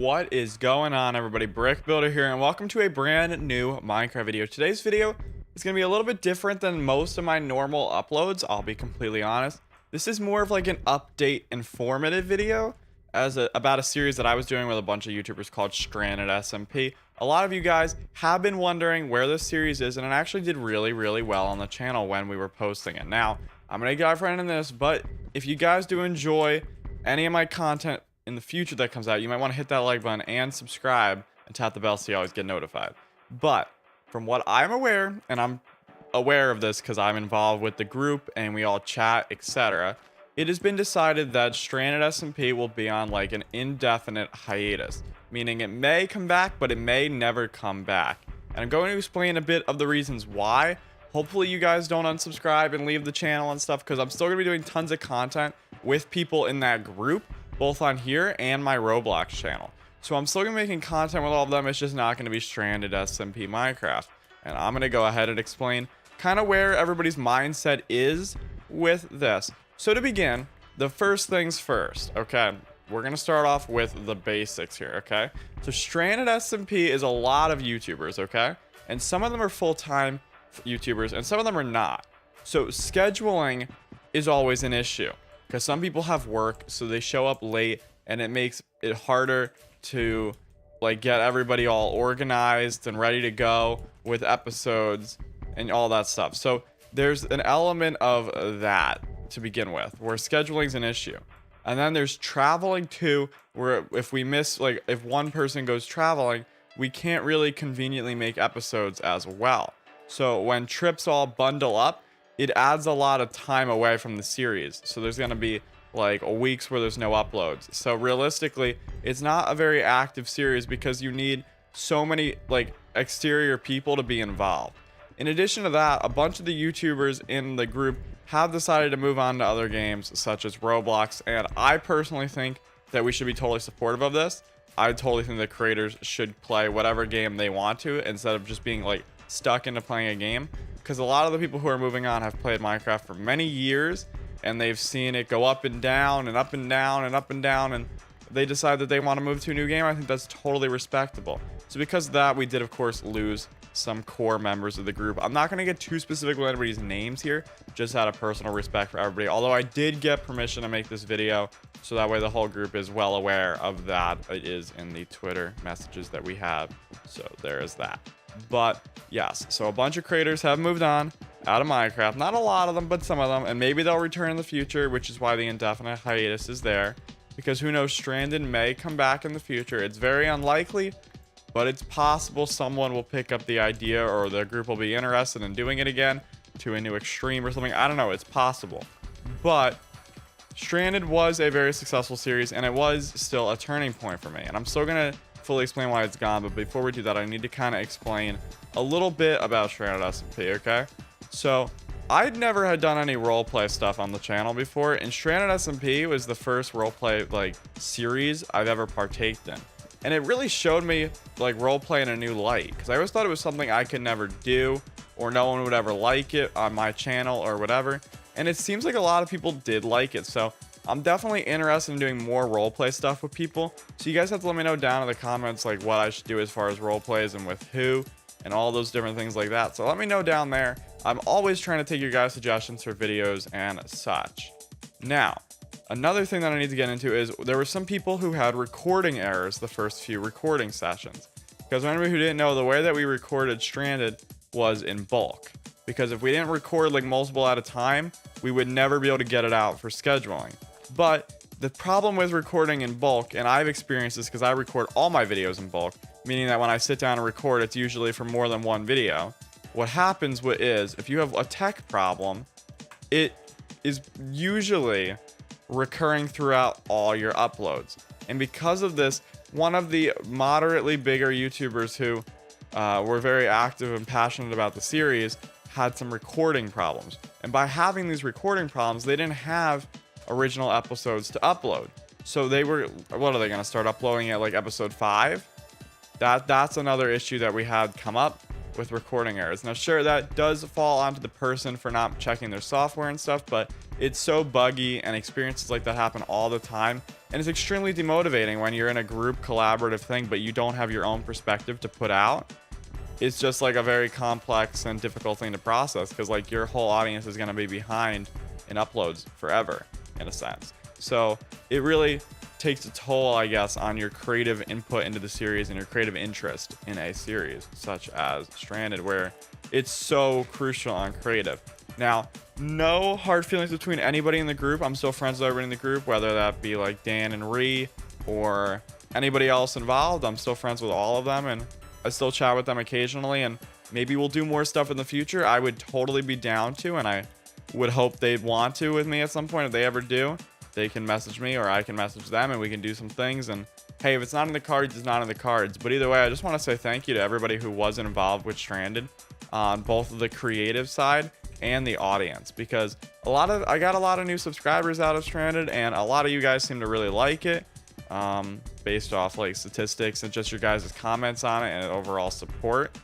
What is going on, everybody? Brick Builder here, and welcome to a brand new Minecraft video. Today's video is going to be a little bit different than most of my normal uploads, I'll be completely honest. This is more of like an update informative video about a series that I was doing with a bunch of YouTubers called Stranded SMP. A lot of you guys have been wondering where this series is, and it actually did really well on the channel when we were posting it. Now, I'm going to dive right into this, but if you guys do enjoy any of my content in the future that comes out, you might want to hit that like button and subscribe and tap the bell so you always get notified. But from what I'm aware, and I'm aware of this because I'm involved with the group and we all chat, etc., it has been decided that Stranded SMP will be on like an indefinite hiatus, meaning it may come back, but it may never come back. And I'm going to explain a bit of the reasons why. Hopefully you guys don't unsubscribe and leave the channel and stuff, because I'm still going to be doing tons of content with people in that group, both on here and my Roblox channel. So I'm still going to be making content with all of them. It's just not going to be Stranded SMP Minecraft. And I'm going to go ahead and explain kind of where everybody's mindset is with this. So to begin, the first things first, okay? We're going to start off with the basics here, okay? So Stranded SMP is a lot of YouTubers, okay? And some of them are full-time YouTubers and some of them are not. So scheduling is always an issue, because some people have work, so they show up late, and it makes it harder to like get everybody all organized and ready to go with episodes and all that stuff. So there's an element of that to begin with, where scheduling is an issue. And then there's traveling too, where if we miss, like if one person goes traveling, we can't really conveniently make episodes as well. So when trips all bundle up, it adds a lot of time away from the series. So there's going to be like weeks where there's no uploads. So realistically, it's not a very active series because you need so many like exterior people to be involved. In addition to that, a bunch of the YouTubers in the group have decided to move on to other games such as Roblox. And I personally think that we should be totally supportive of this. I totally think that creators should play whatever game they want to instead of just being like stuck into playing a game. Because a lot of the people who are moving on have played Minecraft for many years, and they've seen it go up and down and up and down and up and down, and they decide that they want to move to a new game. I think that's totally respectable. So because of that, we did of course lose some core members of the group. I'm not going to get too specific with anybody's names here, just out of personal respect for everybody. Although I did get permission to make this video, so that way the whole group is well aware of that. It is in the Twitter messages that we have, so there is that. But yes, so a bunch of creators have moved on out of Minecraft. Not a lot of them, but some of them, and maybe they'll return in the future, which is why the indefinite hiatus is there, because who knows, Stranded may come back in the future. It's very unlikely, but it's possible someone will pick up the idea, or the group will be interested in doing it again to a new extreme or something. I don't know, it's possible. But Stranded was a very successful series, and it was still a turning point for me, and I'm still gonna fully explain why it's gone. But before we do that, I need to kind of explain a little bit about Stranded SMP, okay? So I'd never had done any roleplay stuff on the channel before, and Stranded SMP was the first roleplay like series I've ever partaked in. And it really showed me like roleplay in a new light, because I always thought it was something I could never do, or no one would ever like it on my channel or whatever. And it seems like a lot of people did like it, so I'm definitely interested in doing more roleplay stuff with people. So you guys have to let me know down in the comments like what I should do as far as roleplays and with who and all those different things like that. So let me know down there. I'm always trying to take your guys' suggestions for videos and such. Now, another thing that I need to get into is there were some people who had recording errors the first few recording sessions. Because for anybody who didn't know, the way that we recorded Stranded was in bulk. Because if we didn't record like multiple at a time, we would never be able to get it out for scheduling. But the problem with recording in bulk, and I've experienced this because I record all my videos in bulk, meaning that when I sit down and record, it's usually for more than one video. What happens is, if you have a tech problem, it is usually recurring throughout all your uploads. And because of this, one of the moderately bigger YouTubers who were very active and passionate about the series had some recording problems. And by having these recording problems, they didn't have original episodes to upload. So they were, what are they going to start uploading at like episode 5? That's another issue that we had come up. with recording errors. Now, sure, that does fall onto the person for not checking their software and stuff, but it's so buggy, and experiences like that happen all the time. And it's extremely demotivating when you're in a group collaborative thing, but you don't have your own perspective to put out. It's just like a very complex and difficult thing to process, because like your whole audience is going to be behind in uploads forever, in a sense. So it really takes a toll, I guess, on your creative input into the series and your creative interest in a series such as Stranded, where it's so crucial on creative. Now, no hard feelings between anybody in the group. I'm still friends with everybody in the group, whether that be like Dan and Ree or anybody else involved. I'm still friends with all of them, and I still chat with them occasionally, and maybe we'll do more stuff in the future. I would totally be down to, and I would hope they'd want to with me at some point. If they ever do, they can message me or I can message them, and we can do some things. And hey, if it's not in the cards, it's not in the cards. But either way, I just want to say thank you to everybody who was involved with Stranded on both the creative side and the audience, because I got a lot of new subscribers out of Stranded, and a lot of you guys seem to really like it, based off like statistics and just your guys' comments on it and overall support.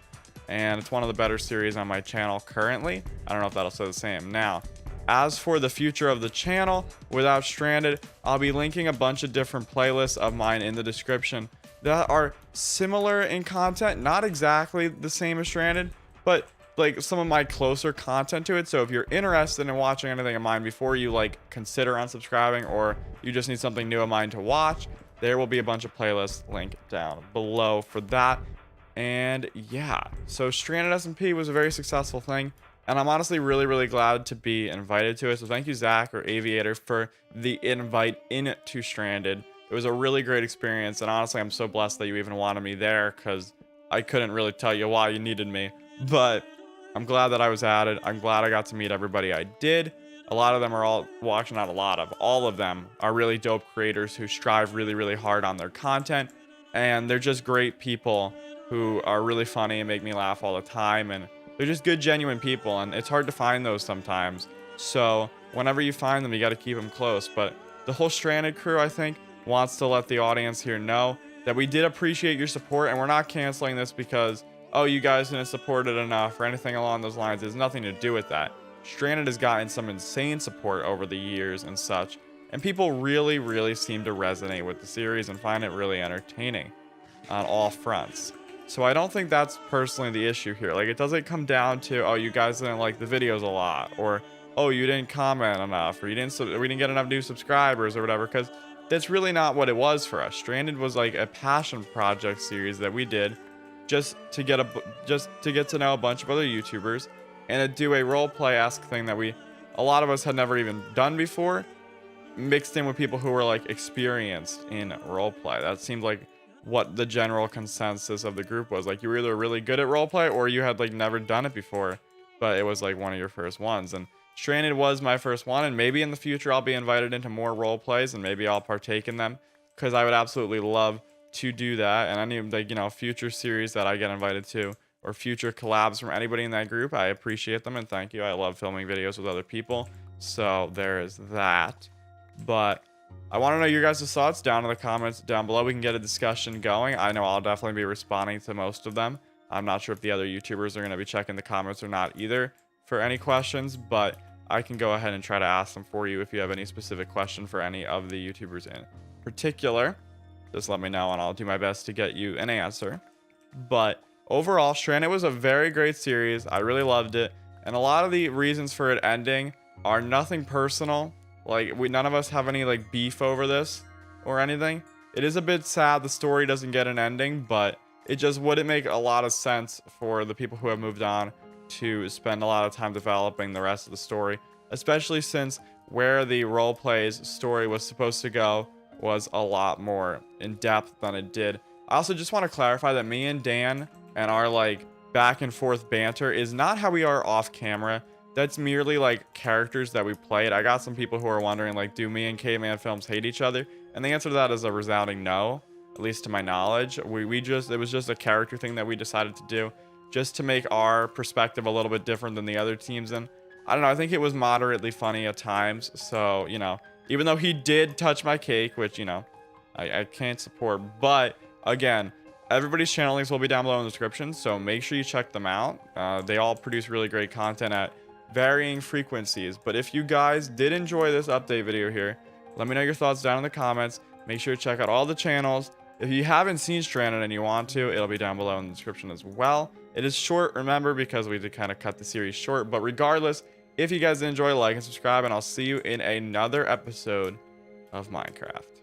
And it's one of the better series on my channel currently. I don't know if that'll say the same. Now, as for the future of the channel without Stranded, I'll be linking a bunch of different playlists of mine in the description that are similar in content, not exactly the same as Stranded, but like some of my closer content to it. So if you're interested in watching anything of mine before you like consider unsubscribing, or you just need something new of mine to watch, there will be a bunch of playlists linked down below for that. And yeah, so Stranded SMP was a very successful thing, and I'm honestly really glad to be invited to it. So thank you, Zach or Aviator, for the invite into Stranded. It was a really great experience, and honestly, I'm so blessed that you even wanted me there, because I couldn't really tell you why you needed me. But I'm glad that I was added. I'm glad I got to meet everybody I did. A lot of them are all of them are really dope creators who strive really hard on their content, and they're just great people who are really funny and make me laugh all the time, and they're just good, genuine people, and it's hard to find those sometimes. So whenever you find them, you got to keep them close. But the whole Stranded crew, I think, wants to let the audience here know that we did appreciate your support, and we're not canceling this because, oh, you guys didn't support it enough or anything along those lines. There's nothing to do with that. Stranded has gotten some insane support over the years and such, and people really seem to resonate with the series and find it really entertaining on all fronts. So I don't think that's personally the issue here. Like, it doesn't come down to, oh, you guys didn't like the videos a lot, or oh, you didn't comment enough, or we didn't get enough new subscribers or whatever, because that's really not what it was for us. Stranded was like a passion project series that we did just to get to know a bunch of other YouTubers and to do a roleplay-esque thing that a lot of us had never even done before, mixed in with people who were like experienced in roleplay. That seemed like what the general consensus of the group was. Like, you were either really good at roleplay or you had like never done it before, but it was like one of your first ones. And Stranded was my first one, and maybe in the future I'll be invited into more roleplays and maybe I'll partake in them, because I would absolutely love to do that. And any, like, you know, future series that I get invited to, or future collabs from anybody in that group, I appreciate them and thank you. I love filming videos with other people, so there is that. But I want to know your guys' thoughts down in the comments down below. We can get a discussion going. I know I'll definitely be responding to most of them. I'm not sure if the other YouTubers are going to be checking the comments or not either for any questions, but I can go ahead and try to ask them for you if you have any specific question for any of the YouTubers in particular. Just let me know and I'll do my best to get you an answer. But overall, Stranded was a very great series. I really loved it, and a lot of the reasons for it ending are nothing personal. Like, none of us have any like beef over this or anything. It is a bit sad the story doesn't get an ending, but it just wouldn't make a lot of sense for the people who have moved on to spend a lot of time developing the rest of the story, especially since where the roleplay's story was supposed to go was a lot more in depth than it did. I also just want to clarify that me and Dan and our like back and forth banter is not how we are off camera. That's merely like characters that we played. I got some people who are wondering, like, do me and Caveman Films hate each other? And the answer to that is a resounding no, at least to my knowledge. It was just a character thing that we decided to do just to make our perspective a little bit different than the other teams. And I don't know, I think it was moderately funny at times. So, you know, even though he did touch my cake, which, you know, I can't support, but again, Everybody's channel links will be down below in the description, so make sure you check them out. They all produce really great content at varying frequencies. But if you guys did enjoy this update video here, let me know your thoughts down in the comments. Make sure to check out all the channels. If you haven't seen Stranded and you want to, it'll be down below in the description as well. It is short, remember, because we did kind of cut the series short. But regardless, if you guys did enjoy, like and subscribe, and I'll see you in another episode of Minecraft.